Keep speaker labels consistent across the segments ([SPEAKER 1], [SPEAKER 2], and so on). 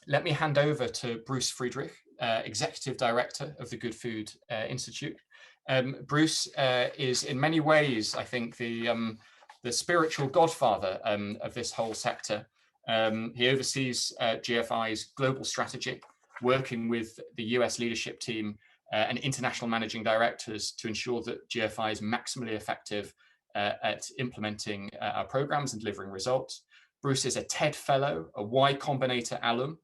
[SPEAKER 1] let me hand over to Bruce Friedrich, Executive Director of the Good Food Institute. Bruce is in many ways, I think, the spiritual godfather of this whole sector. He oversees GFI's global strategy, working with the US leadership team and international managing directors to ensure that GFI is maximally effective at implementing our programs and delivering results. Bruce is a TED Fellow, a Y Combinator alum,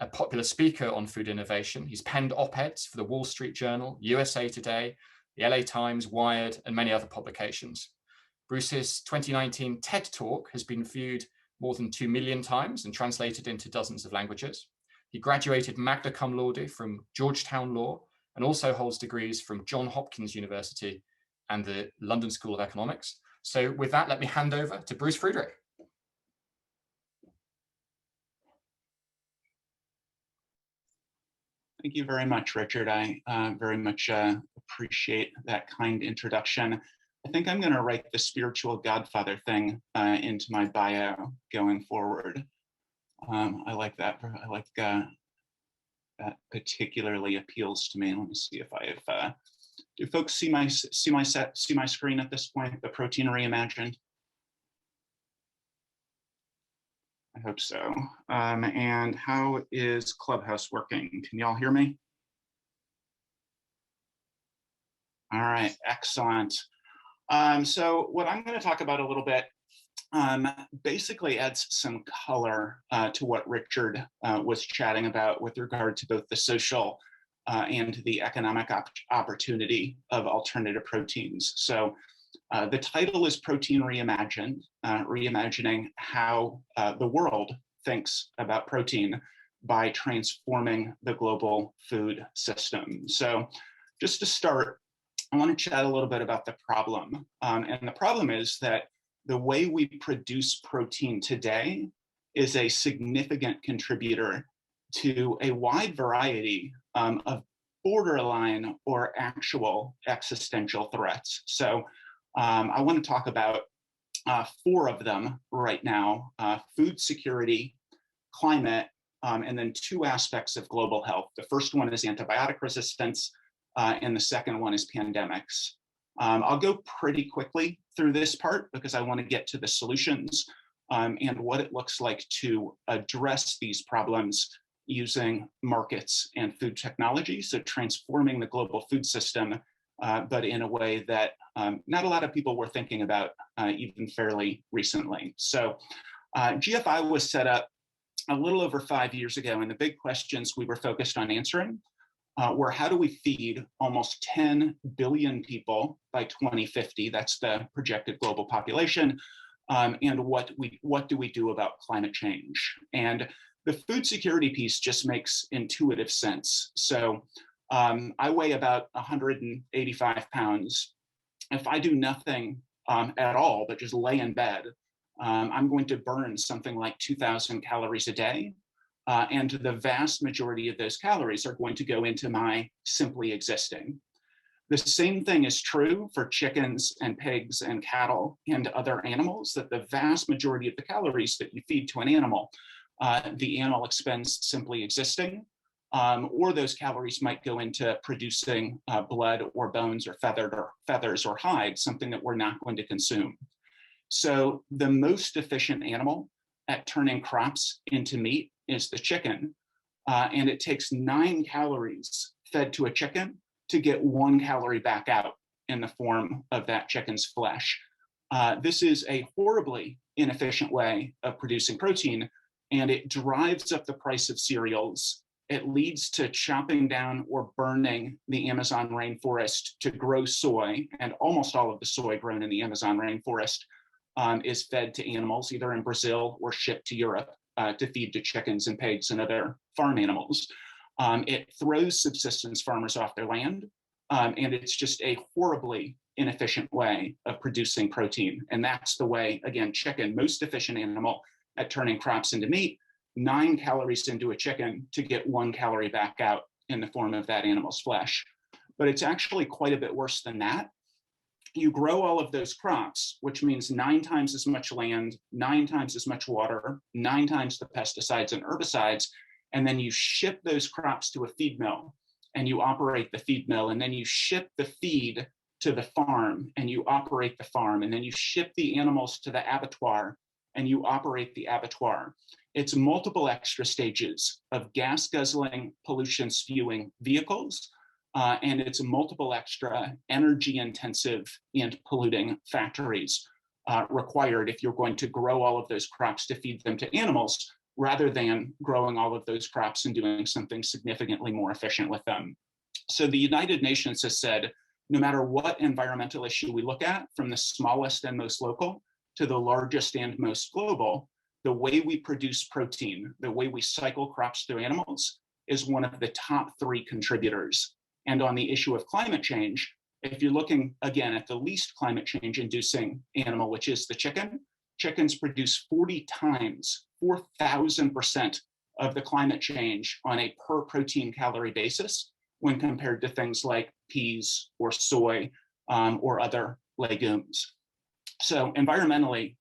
[SPEAKER 1] a popular speaker on food innovation. He's penned op-eds for the Wall Street Journal, USA Today, the LA Times, Wired, and many other publications. Bruce's 2019 TED Talk has been viewed more than 2 million times and translated into dozens of languages. He graduated magna cum laude from Georgetown Law and also holds degrees from Johns Hopkins University and the London School of Economics. So with that, let me hand over to Bruce Friedrich.
[SPEAKER 2] Thank you very much, Richard. I very much appreciate that kind introduction. I think I'm going to write the spiritual godfather thing into my bio going forward. I like that. I like that particularly appeals to me. Let me see if I have. Do folks see my screen at this point? The Protein Reimagined. I hope so. And how is Clubhouse working? Can y'all hear me? All right, excellent. So what I'm going to talk about a little bit basically adds some color to what Richard was chatting about with regard to both the social and the economic opportunity of alternative proteins. So the title is Protein Reimagined, reimagining how the world thinks about protein by transforming the global food system. So just to start, I want to chat a little bit about the problem. And the problem is that the way we produce protein today is a significant contributor to a wide variety of borderline or actual existential threats. So I want to talk about 4 of them right now: food security, climate, and then 2 aspects of global health. The first one is antibiotic resistance, and the second one is pandemics. I'll go pretty quickly through this part because I want to get to the solutions and what it looks like to address these problems using markets and food technology, so transforming the global food system, but in a way that not a lot of people were thinking about even fairly recently. So GFI was set up a little over 5 years ago, and the big questions we were focused on answering were how do we feed almost 10 billion people by 2050, that's the projected global population, and what do we do about climate change? And the food security piece just makes intuitive sense. So I weigh about 185 pounds. If I do nothing at all, but just lay in bed, I'm going to burn something like 2,000 calories a day. And the vast majority of those calories are going to go into my simply existing. The same thing is true for chickens and pigs and cattle and other animals, that the vast majority of the calories that you feed to an animal, the animal expends simply existing, or those calories might go into producing blood or bones or feathers or hide, something that we're not going to consume. So the most efficient animal at turning crops into meat is the chicken. And it takes 9 calories fed to a chicken to get 1 calorie back out in the form of that chicken's flesh. This is a horribly inefficient way of producing protein, and it drives up the price of cereals. It leads to chopping down or burning the Amazon rainforest to grow soy, and almost all of the soy grown in the Amazon rainforest is fed to animals, either in Brazil or shipped to Europe to feed to chickens and pigs and other farm animals. It throws subsistence farmers off their land, and it's just a horribly inefficient way of producing protein. And that's the way, again, chicken, most efficient animal at turning crops into meat, 9 calories into a chicken to get 1 calorie back out in the form of that animal's flesh. But it's actually quite a bit worse than that. You grow all of those crops, which means 9 times as much land, 9 times as much water, 9 times the pesticides and herbicides, and then you ship those crops to a feed mill, and you operate the feed mill, and then you ship the feed to the farm, and you operate the farm, and then you ship the animals to the abattoir, and you operate the abattoir. It's multiple extra stages of gas guzzling, pollution spewing vehicles, and it's multiple extra energy intensive and polluting factories required if you're going to grow all of those crops to feed them to animals, rather than growing all of those crops and doing something significantly more efficient with them. So the United Nations has said, no matter what environmental issue we look at, from the smallest and most local to the largest and most global, the way we produce protein, the way we cycle crops through animals, is one of the top 3 contributors. And on the issue of climate change, if you're looking again at the least climate change inducing animal, which is the chicken, chickens produce 40 times, 4,000% of the climate change on a per protein calorie basis when compared to things like peas or soy or other legumes. So environmentally,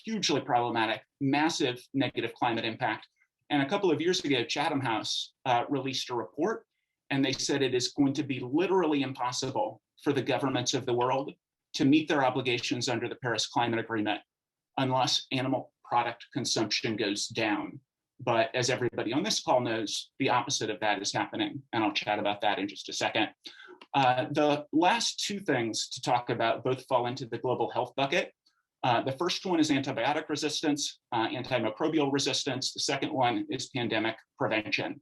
[SPEAKER 2] hugely problematic, massive negative climate impact. And a couple of years ago, Chatham House released a report, and they said it is going to be literally impossible for the governments of the world to meet their obligations under the Paris Climate Agreement unless animal product consumption goes down. But as everybody on this call knows, the opposite of that is happening, and I'll chat about that in just a second. The last 2 things to talk about both fall into the global health bucket. The first one is antibiotic resistance, antimicrobial resistance. The second one is pandemic prevention.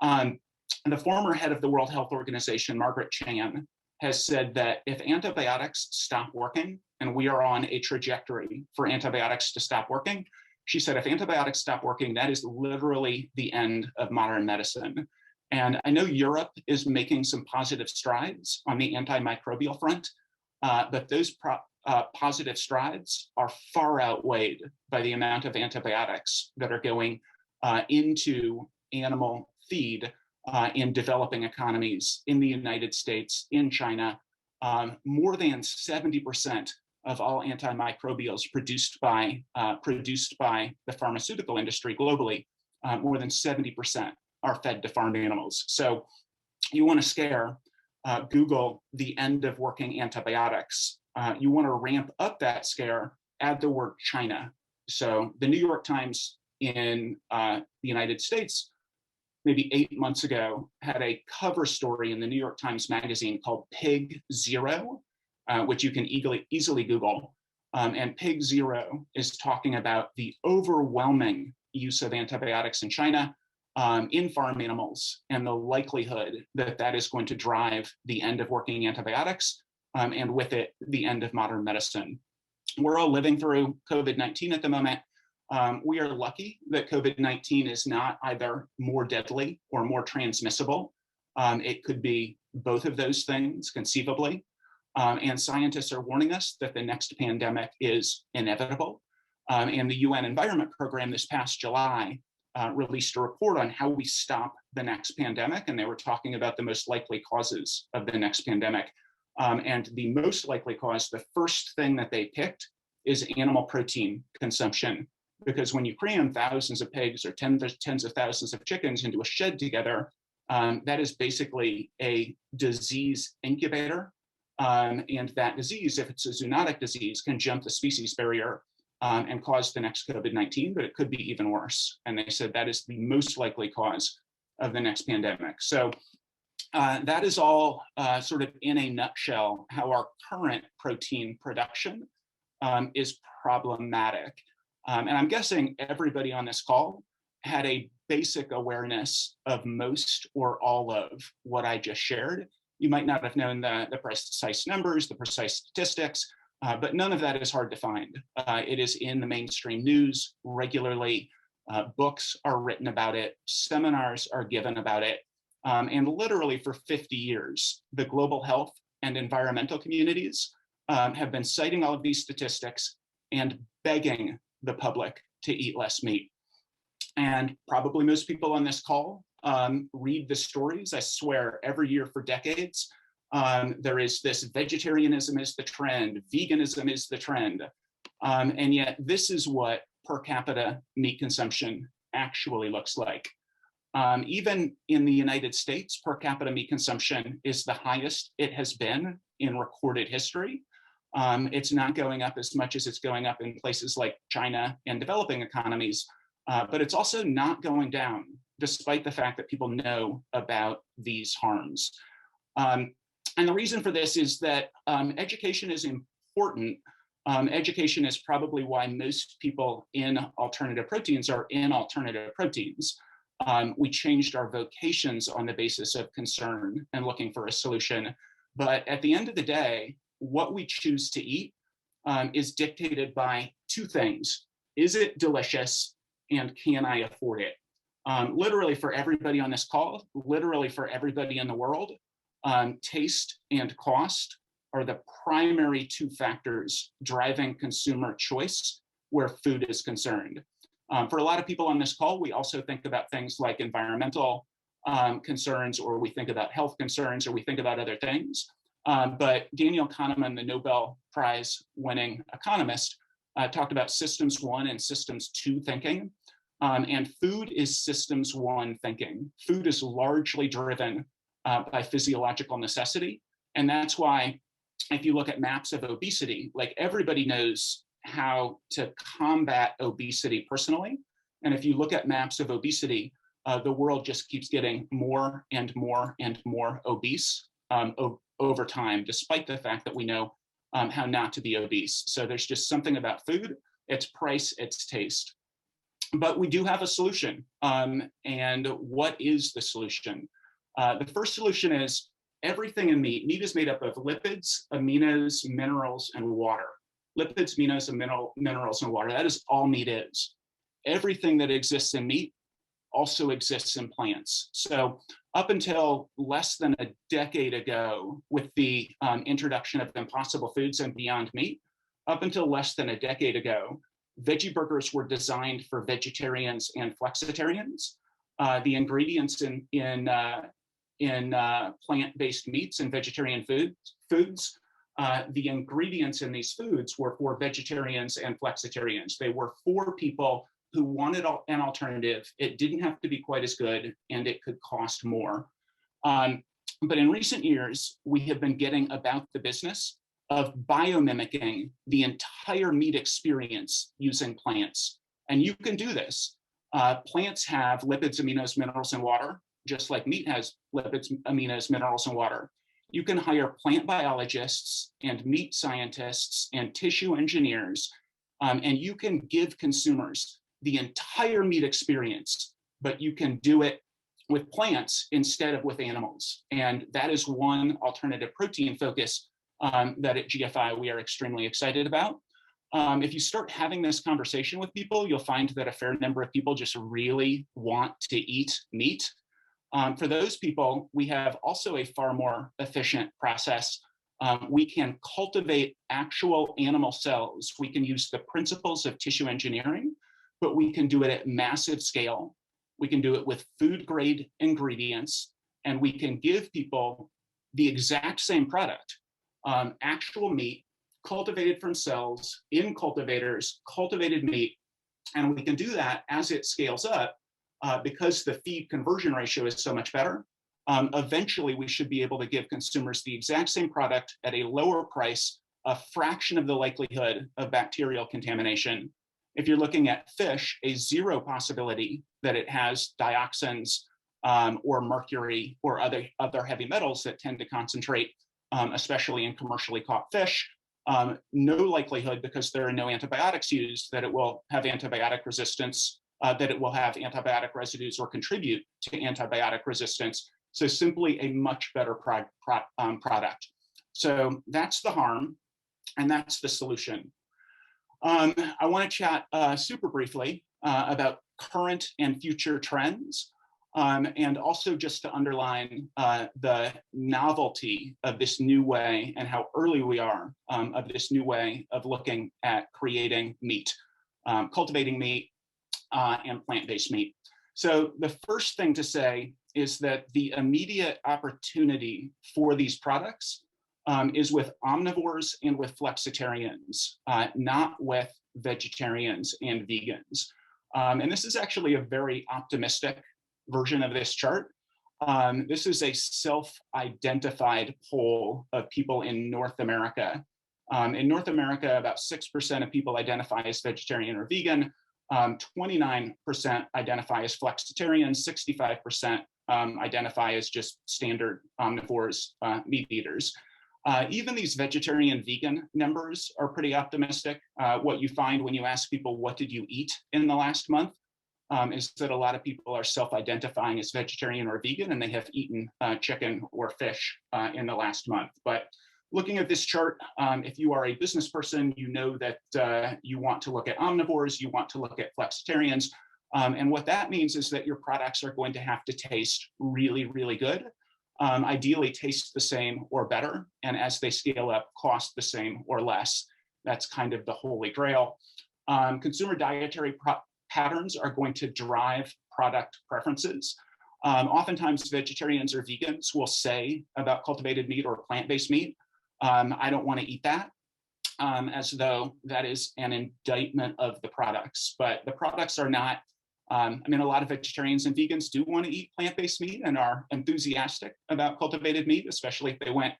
[SPEAKER 2] The former head of the World Health Organization, Margaret Chan, has said that if antibiotics stop working, and we are on a trajectory for antibiotics to stop working, she said, if antibiotics stop working, that is literally the end of modern medicine. And I know Europe is making some positive strides on the antimicrobial front, but those positive strides are far outweighed by the amount of antibiotics that are going into animal feed in developing economies in the United States, in China. More than 70% of all antimicrobials produced by the pharmaceutical industry globally, more than 70% are fed to farm animals. So you want to scare, Google the end of working antibiotics. You want to ramp up that scare, add the word China. So the New York Times in the United States, maybe 8 months ago, had a cover story in the New York Times Magazine called Pig Zero, which you can easily Google. And Pig Zero is talking about the overwhelming use of antibiotics in China in farm animals, and the likelihood that that is going to drive the end of working antibiotics, and with it, the end of modern medicine. We're all living through COVID-19 at the moment. We are lucky that COVID-19 is not either more deadly or more transmissible. It could be both of those things conceivably. And scientists are warning us that the next pandemic is inevitable. And the UN Environment Program this past July released a report on how we stop the next pandemic. And they were talking about the most likely causes of the next pandemic. And the most likely cause, the first thing that they picked, is animal protein consumption. Because when you cram thousands of pigs or tens of thousands of chickens into a shed together, that is basically a disease incubator. And that disease, if it's a zoonotic disease, can jump the species barrier and cause the next COVID-19, but it could be even worse. And they said that is the most likely cause of the next pandemic. So that is all sort of in a nutshell how our current protein production is problematic. And I'm guessing everybody on this call had a basic awareness of most or all of what I just shared. You might not have known the precise numbers, the precise statistics, but none of that is hard to find. It is in the mainstream news regularly. Books are written about it, seminars are given about it, and literally for 50 years, the global health and environmental communities have been citing all of these statistics and begging the public to eat less meat. And probably most people on this call read the stories, I swear, every year for decades. There is this vegetarianism is the trend, veganism is the trend. And yet this is what per capita meat consumption actually looks like. Even in the United States, per capita meat consumption is the highest it has been in recorded history. It's not going up as much as it's going up in places like China and developing economies, but it's also not going down, despite the fact that people know about these harms. And the reason for this is that education is important. Education is probably why most people in alternative proteins are in alternative proteins. We changed our vocations on the basis of concern and looking for a solution. But at the end of the day, what we choose to eat is dictated by two things. Is it delicious, and can I afford it? Literally for everybody on this call, literally for everybody in the world, taste and cost are the primary two factors driving consumer choice where food is concerned. For a lot of people on this call, we also think about things like environmental concerns, or we think about health concerns, or we think about other things. But Daniel Kahneman, the Nobel Prize winning economist, talked about systems one and systems two thinking. And food is systems one thinking. Food is largely driven by physiological necessity. And that's why if you look at maps of obesity, like everybody knows how to combat obesity personally. And if you look at maps of obesity, the world just keeps getting more and more and more obese over time, despite the fact that we know how not to be obese. So there's just something about food, its price, its taste. But we do have a solution. And what is the solution? The first solution is everything in meat. Meat is made up of lipids, aminos, minerals, and water. Lipids, aminos, and minerals, and water. That is all meat is. Everything that exists in meat also exists in plants. So up until less than a decade ago, with the introduction of Impossible Foods and Beyond Meat, up until less than a decade ago, veggie burgers were designed for vegetarians and flexitarians. The ingredients in plant-based meats and vegetarian foods, the ingredients in these foods were for vegetarians and flexitarians. They were for people who wanted an alternative. It didn't have to be quite as good, and it could cost more. But in recent years, we have been getting about the business of biomimicking the entire meat experience using plants. And you can do this. Plants have lipids, aminos, minerals, and water, just like meat has lipids, aminos, minerals, and water. You can hire plant biologists and meat scientists and tissue engineers, and you can give consumers the entire meat experience, but you can do it with plants instead of with animals. And that is one alternative protein focus that at GFI we are extremely excited about. If you start having this conversation with people, you'll find that a fair number of people just really want to eat meat. For those people, we have also a far more efficient process. We can cultivate actual animal cells. We can use the principles of tissue engineering, but we can do it at massive scale. We can do it with food grade ingredients, and we can give people the exact same product, actual meat, cultivated from cells, in cultivators, cultivated meat. And we can do that as it scales up because the feed conversion ratio is so much better. Eventually, we should be able to give consumers the exact same product at a lower price, a fraction of the likelihood of bacterial contamination. If you're looking at fish, a zero possibility that it has dioxins or mercury or other heavy metals that tend to concentrate, especially in commercially caught fish. No likelihood, because there are no antibiotics used, that it will have antibiotic resistance, that it will have antibiotic residues or contribute to antibiotic resistance. So simply a much better product. So that's the harm, and that's the solution. I want to chat super briefly about current and future trends, and also just to underline the novelty of this new way and how early we are of this new way of looking at creating meat, cultivating meat, and plant-based meat. So the first thing to say is that the immediate opportunity for these products is with omnivores and with flexitarians, not with vegetarians and vegans. And this is actually a very optimistic version of this chart. This is a self-identified poll of people in North America. In North America, about 6% of people identify as vegetarian or vegan, 29% identify as flexitarian, 65% identify as just standard omnivores, meat eaters. Even these vegetarian vegan numbers are pretty optimistic. What you find when you ask people, what did you eat in the last month? Is that a lot of people are self-identifying as vegetarian or vegan, and they have eaten chicken or fish in the last month. But looking at this chart, if you are a business person, you know that you want to look at omnivores, you want to look at flexitarians, and what that means is that your products are going to have to taste really, really good. Ideally taste the same or better, and as they scale up, cost the same or less. That's kind of the holy grail. Consumer dietary patterns are going to drive product preferences. Oftentimes vegetarians or vegans will say about cultivated meat or plant-based meat, I don't want to eat that, as though that is an indictment of the products. But the products are not, I mean, a lot of vegetarians and vegans do want to eat plant-based meat and are enthusiastic about cultivated meat, especially if they went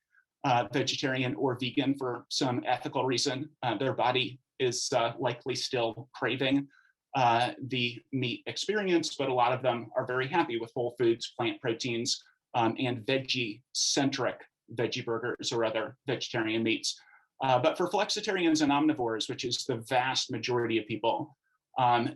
[SPEAKER 2] vegetarian or vegan for some ethical reason. Their body is likely still craving the meat experience, but a lot of them are very happy with whole foods, plant proteins, and veggie-centric veggie burgers or other vegetarian meats. But for flexitarians and omnivores, which is the vast majority of people,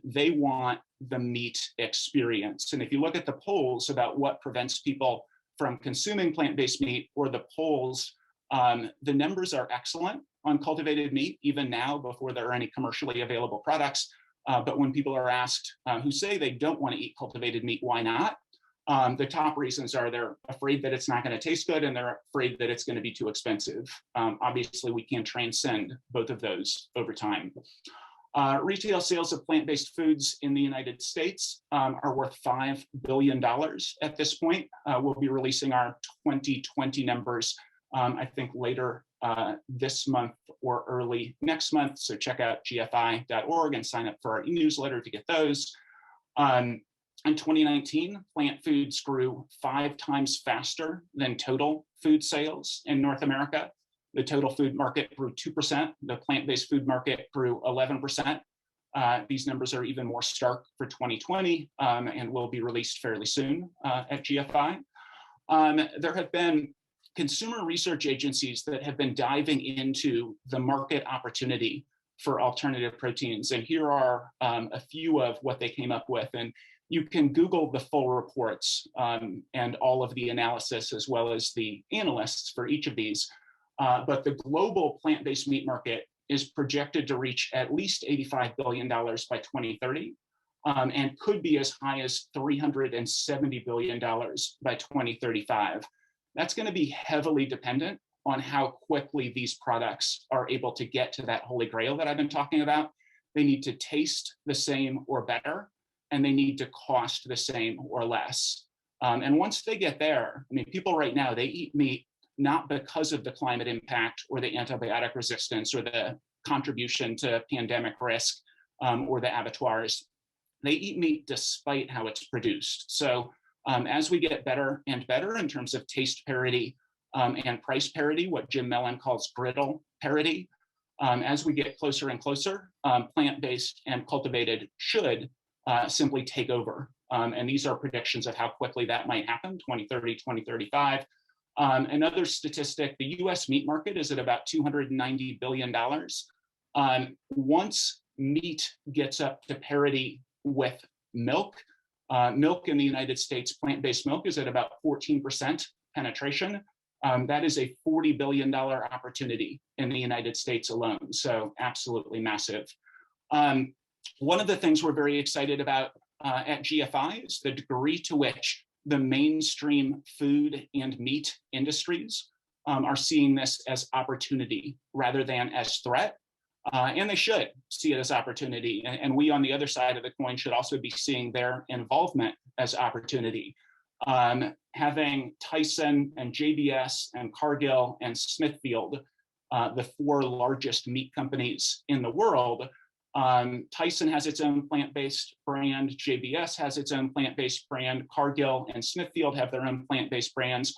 [SPEAKER 2] they want the meat experience. And if you look at the polls about what prevents people from consuming plant-based meat, or the polls, the numbers are excellent on cultivated meat, even now before there are any commercially available products. But when people are asked who say they don't want to eat cultivated meat, why not? The top reasons are they're afraid that it's not going to taste good, and they're afraid that it's going to be too expensive. Obviously, we can transcend both of those over time. Retail sales of plant-based foods in the United States are worth $5 billion at this point. We'll be releasing our 2020 numbers, I think, later this month or early next month. So check out gfi.org and sign up for our e-newsletter to get those. In 2019, plant foods grew 5 times faster than total food sales in North America. The total food market grew 2%. The plant-based food market grew 11%. These numbers are even more stark for 2020 and will be released fairly soon at GFI. There have been consumer research agencies that have been diving into the market opportunity for alternative proteins. And here are a few of what they came up with. And you can Google the full reports and all of the analysis, as well as the analysts for each of these. But the global plant-based meat market is projected to reach at least $85 billion by 2030 and could be as high as $370 billion by 2035. That's going to be heavily dependent on how quickly these products are able to get to that holy grail that I've been talking about. They need to taste the same or better, and they need to cost the same or less. And once they get there, I mean, people right now, they eat meat not because of the climate impact or the antibiotic resistance or the contribution to pandemic risk or the abattoirs. They eat meat despite how it's produced. So as we get better and better in terms of taste parity and price parity, what Jim Mellon calls griddle parity, as we get closer and closer, plant-based and cultivated should simply take over. And these are predictions of how quickly that might happen, 2030, 2035. Another statistic, the US meat market is at about $290 billion. Once meat gets up to parity with milk, milk in the United States, plant-based milk, is at about 14% penetration. That is a $40 billion opportunity in the United States alone. So absolutely massive. One of the things we're very excited about at GFI is the degree to which the mainstream food and meat industries are seeing this as opportunity rather than as threat. And they should see it as opportunity. And we on the other side of the coin should also be seeing their involvement as opportunity. Having Tyson and JBS and Cargill and Smithfield, the 4 largest meat companies in the world, Tyson has its own plant-based brand. JBS has its own plant-based brand. Cargill and Smithfield have their own plant-based brands.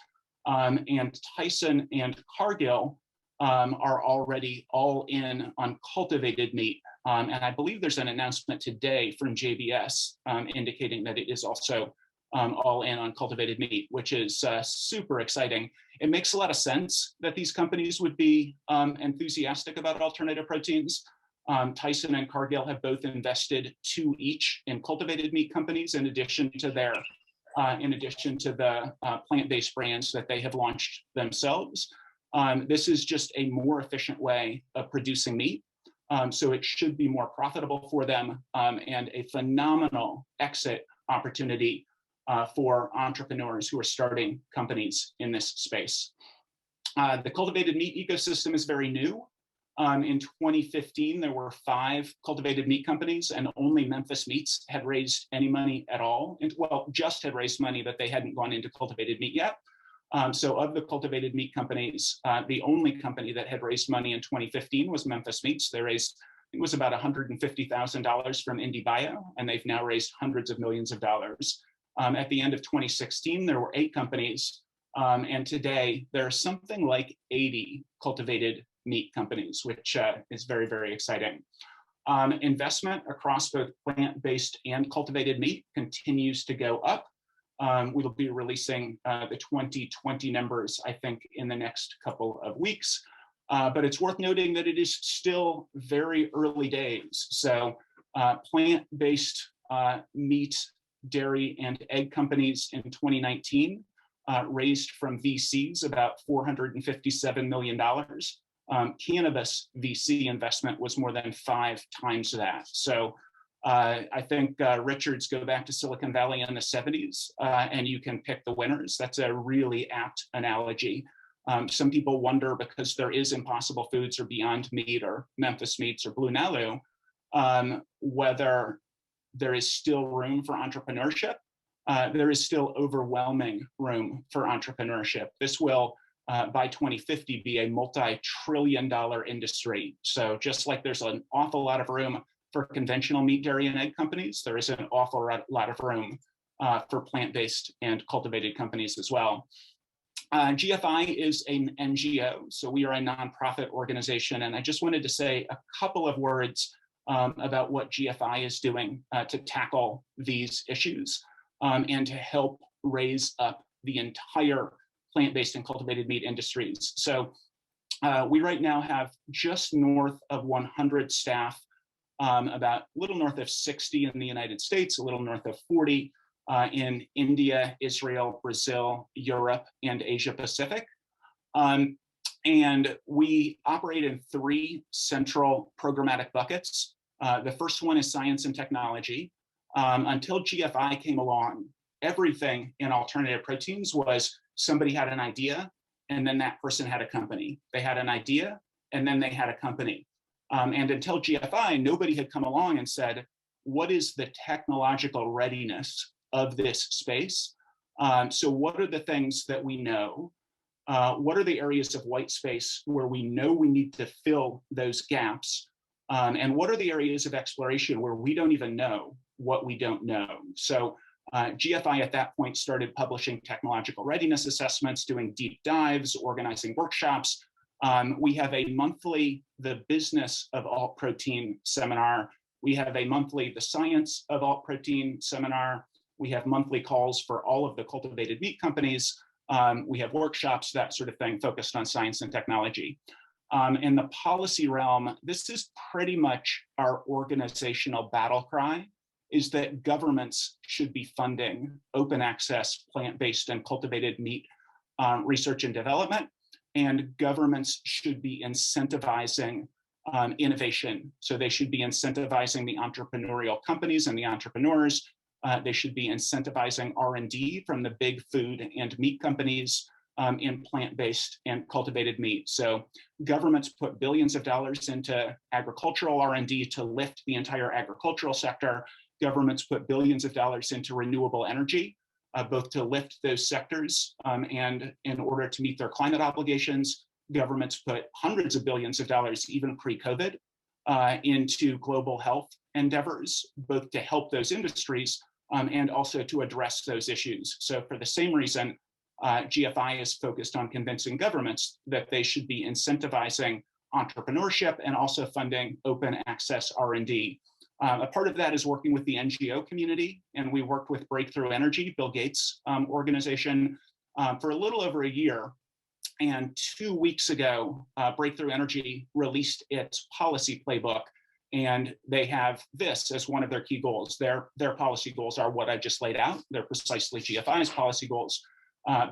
[SPEAKER 2] And Tyson and Cargill are already all in on cultivated meat. And I believe there's an announcement today from JBS indicating that it is also all in on cultivated meat, which is super exciting. It makes a lot of sense that these companies would be enthusiastic about alternative proteins. Tyson and Cargill have both invested $2 each in cultivated meat companies, in addition to the plant-based brands that they have launched themselves. This is just a more efficient way of producing meat. So it should be more profitable for them, and a phenomenal exit opportunity for entrepreneurs who are starting companies in this space. The cultivated meat ecosystem is very new. In 2015, there were 5 cultivated meat companies, and only Memphis Meats had raised any money at all. And, well, just had raised money, but they hadn't gone into cultivated meat yet. So of the cultivated meat companies, the only company that had raised money in 2015 was Memphis Meats. They raised, it was about $150,000 from IndieBio, and they've now raised hundreds of millions of dollars. At the end of 2016, there were 8 companies, and today there are something like 80 cultivated meat companies, which is very, very exciting. Investment across both plant-based and cultivated meat continues to go up. We will be releasing the 2020 numbers, I think, in the next couple of weeks. But it's worth noting that it is still very early days. So plant-based meat, dairy, and egg companies in 2019 raised from VCs about $457 million. Cannabis VC investment was more than 5 times that. So I think Richards go back to Silicon Valley in the 70s, and you can pick the winners. That's a really apt analogy. Some people wonder, because there is Impossible Foods or Beyond Meat or Memphis Meats or Blue Nalu, whether there is still room for entrepreneurship. There is still overwhelming room for entrepreneurship. This will, by 2050, be a multi-trillion-dollar industry. So just like there's an awful lot of room for conventional meat, dairy, and egg companies, there is an awful lot of room for plant-based and cultivated companies as well. GFI is an NGO, so we are a nonprofit organization, and I just wanted to say a couple of words about what GFI is doing to tackle these issues and to help raise up the entire plant-based and cultivated meat industries. So we right now have just north of 100 staff, about a little north of 60 in the United States, a little north of 40 in India, Israel, Brazil, Europe, and Asia Pacific. And we operate in 3 central programmatic buckets. The first one is science and technology. Until GFI came along, everything in alternative proteins was somebody had an idea, and then that person had a company. They had an idea, and then they had a company. And until GFI, nobody had come along and said, what is the technological readiness of this space? So what are the things that we know? What are the areas of white space where we know we need to fill those gaps? And what are the areas of exploration where we don't even know what we don't know? So GFI at that point started publishing technological readiness assessments, doing deep dives, organizing workshops. We have a monthly The Business of Alt Protein seminar. We have a monthly The Science of Alt Protein seminar. We have monthly calls for all of the cultivated meat companies. We have workshops, that sort of thing, focused on science and technology. In the policy realm, this is pretty much our organizational battle cry, is that governments should be funding open access, plant-based and cultivated meat research and development, and governments should be incentivizing innovation. So they should be incentivizing the entrepreneurial companies and the entrepreneurs. They should be incentivizing R&D from the big food and meat companies in plant-based and cultivated meat. So governments put billions of dollars into agricultural R&D to lift the entire agricultural sector. Governments put billions of dollars into renewable energy, both to lift those sectors and in order to meet their climate obligations. Governments put hundreds of billions of dollars, even pre-COVID, into global health endeavors, both to help those industries and also to address those issues. So for the same reason, GFI is focused on convincing governments that they should be incentivizing entrepreneurship and also funding open access R&D. A part of that is working with the NGO community, and we worked with Breakthrough Energy, Bill Gates' organization, for a little over a year. And 2 weeks ago, Breakthrough Energy released its policy playbook, and they have this as one of their key goals. Their policy goals are what I just laid out. They're precisely GFI's policy goals,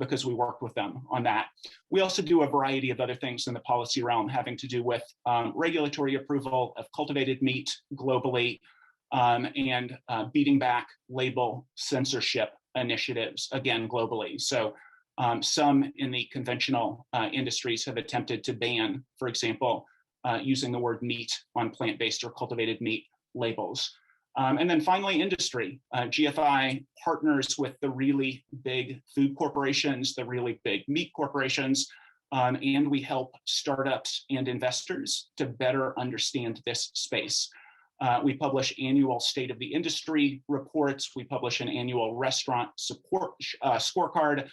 [SPEAKER 2] because we worked with them on that. We also do a variety of other things in the policy realm having to do with regulatory approval of cultivated meat globally, and beating back label censorship initiatives, again, globally. So some in the conventional industries have attempted to ban, for example, using the word meat on plant-based or cultivated meat labels. And then finally, industry. GFI partners with the really big food corporations, the really big meat corporations, and we help startups and investors to better understand this space. We publish annual State of the Industry reports. We publish an annual restaurant support scorecard,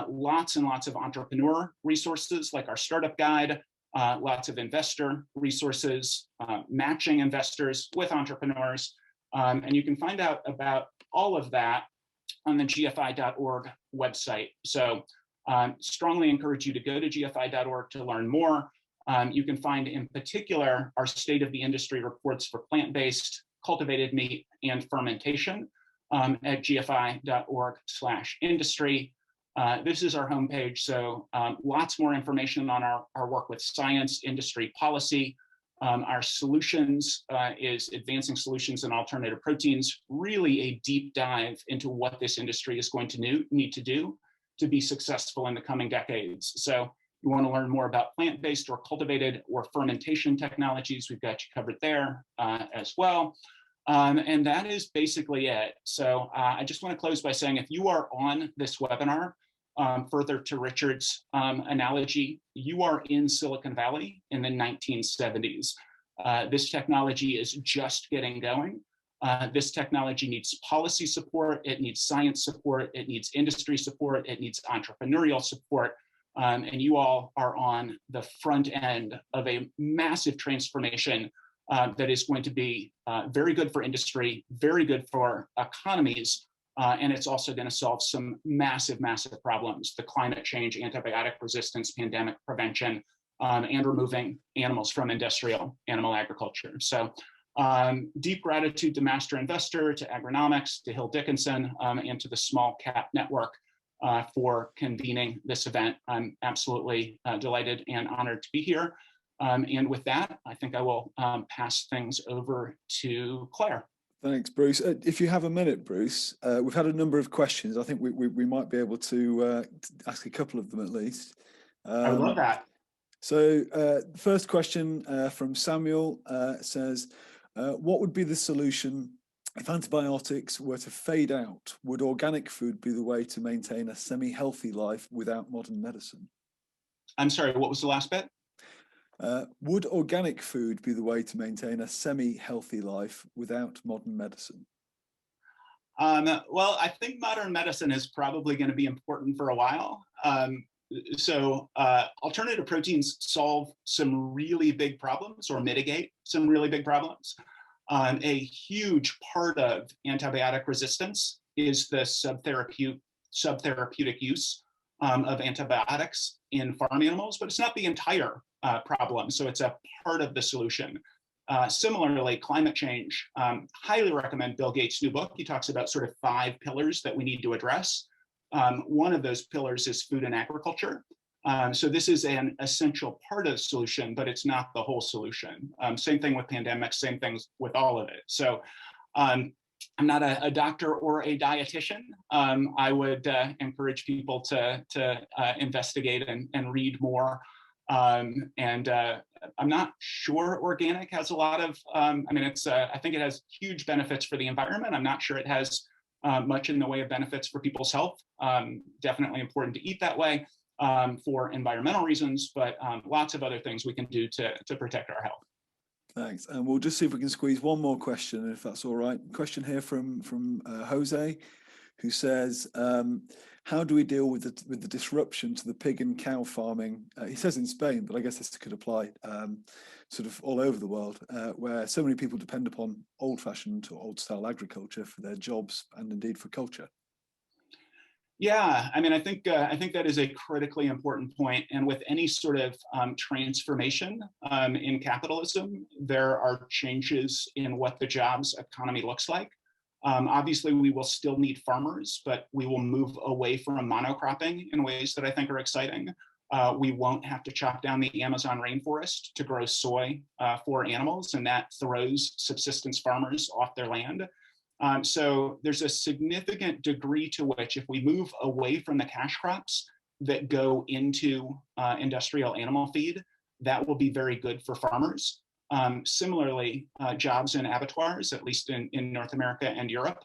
[SPEAKER 2] lots and lots of entrepreneur resources like our startup guide, lots of investor resources, matching investors with entrepreneurs. And you can find out about all of that on the gfi.org website. So strongly encourage you to go to gfi.org to learn more. You can find in particular our State of the Industry reports for plant-based, cultivated meat, and fermentation at gfi.org/industry. This is our homepage, so lots more information on our work with science, industry, policy. Our solutions is advancing solutions in alternative proteins, really a deep dive into what this industry is going to need to do to be successful in the coming decades. So you want to learn more about plant-based or cultivated or fermentation technologies, we've got you covered there as well. And that is basically it. So I just want to close by saying if you are on this webinar, further to Richard's analogy, you are in Silicon Valley in the 1970s. This technology is just getting going. This technology needs policy support, it needs science support, it needs industry support, it needs entrepreneurial support. And you all are on the front end of a massive transformation that is going to be very good for industry, very good for economies, and it's also going to solve some massive, massive problems: the climate change, antibiotic resistance, pandemic prevention, and removing animals from industrial animal agriculture. So deep gratitude to Master Investor, to Agronomics, to Hill Dickinson, and to the Small Cap Network for convening this event. I'm absolutely delighted and honored to be here. And with that, I think I will pass things over to Claire.
[SPEAKER 3] Thanks, Bruce. If you have a minute, Bruce, we've had a number of questions. I think we might be able to ask a couple of them at least.
[SPEAKER 2] I would love that.
[SPEAKER 3] So the first question from Samuel says, what would be the solution if antibiotics were to fade out? Would organic food be the way to maintain a semi-healthy life without modern medicine?
[SPEAKER 2] I'm sorry, what was the last bit?
[SPEAKER 3] Would organic food be the way to maintain a semi-healthy life without modern medicine?
[SPEAKER 2] Well, I think modern medicine is probably going to be important for a while. So alternative proteins solve some really big problems or mitigate some really big problems. A huge part of antibiotic resistance is the subtherapeutic use of antibiotics in farm animals, but it's not the entire problem. So it's a part of the solution. Similarly, climate change, highly recommend Bill Gates' new book. He talks about sort of 5 pillars that we need to address. One of those pillars is food and agriculture. So this is an essential part of the solution, but it's not the whole solution. Same thing with pandemics, same things with all of it. So I'm not a doctor or a dietitian. I would encourage people to investigate and read more. And I'm not sure organic has a lot of, I mean, I think it has huge benefits for the environment. I'm not sure it has much in the way of benefits for people's health. Definitely important to eat that way for environmental reasons, but lots of other things we can do to protect our health.
[SPEAKER 3] Thanks. And we'll just see if we can squeeze one more question, if that's all right. Question here from Jose, who says, how do we deal with the disruption to the pig and cow farming? He says in Spain, but I guess this could apply sort of all over the world, where so many people depend upon old-fashioned or old-style agriculture for their jobs and indeed for culture.
[SPEAKER 2] Yeah, I mean, I think that is a critically important point. And with any sort of transformation in capitalism, there are changes in what the jobs economy looks like. Obviously, we will still need farmers, but we will move away from monocropping in ways that I think are exciting. We won't have to chop down the Amazon rainforest to grow soy for animals, and that throws subsistence farmers off their land. So there's a significant degree to which, if we move away from the cash crops that go into industrial animal feed, that will be very good for farmers. Similarly, jobs in abattoirs, at least in North America and Europe,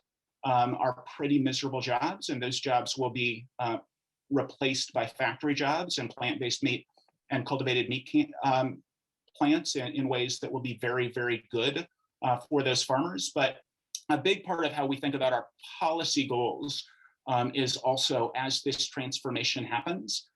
[SPEAKER 2] are pretty miserable jobs, and those jobs will be replaced by factory jobs and plant-based meat and cultivated meat plants in ways that will be very, very good for those farmers. But a big part of how we think about our policy goals is also, as this transformation happens,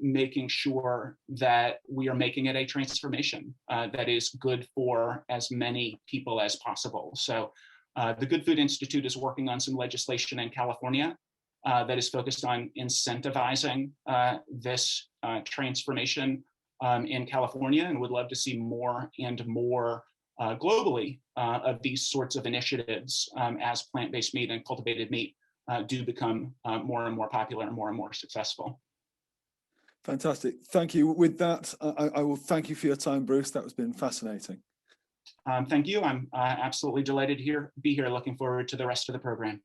[SPEAKER 2] making sure that we are making it a transformation that is good for as many people as possible. So the Good Food Institute is working on some legislation in California that is focused on incentivizing this transformation in California, and would love to see more and more globally of these sorts of initiatives as plant-based meat and cultivated meat do become more and more popular and more successful.
[SPEAKER 3] Fantastic. Thank you. With that, I will thank you for your time, Bruce. That has been fascinating.
[SPEAKER 2] Thank you. I'm absolutely delighted to be here. Looking forward to the rest of the program.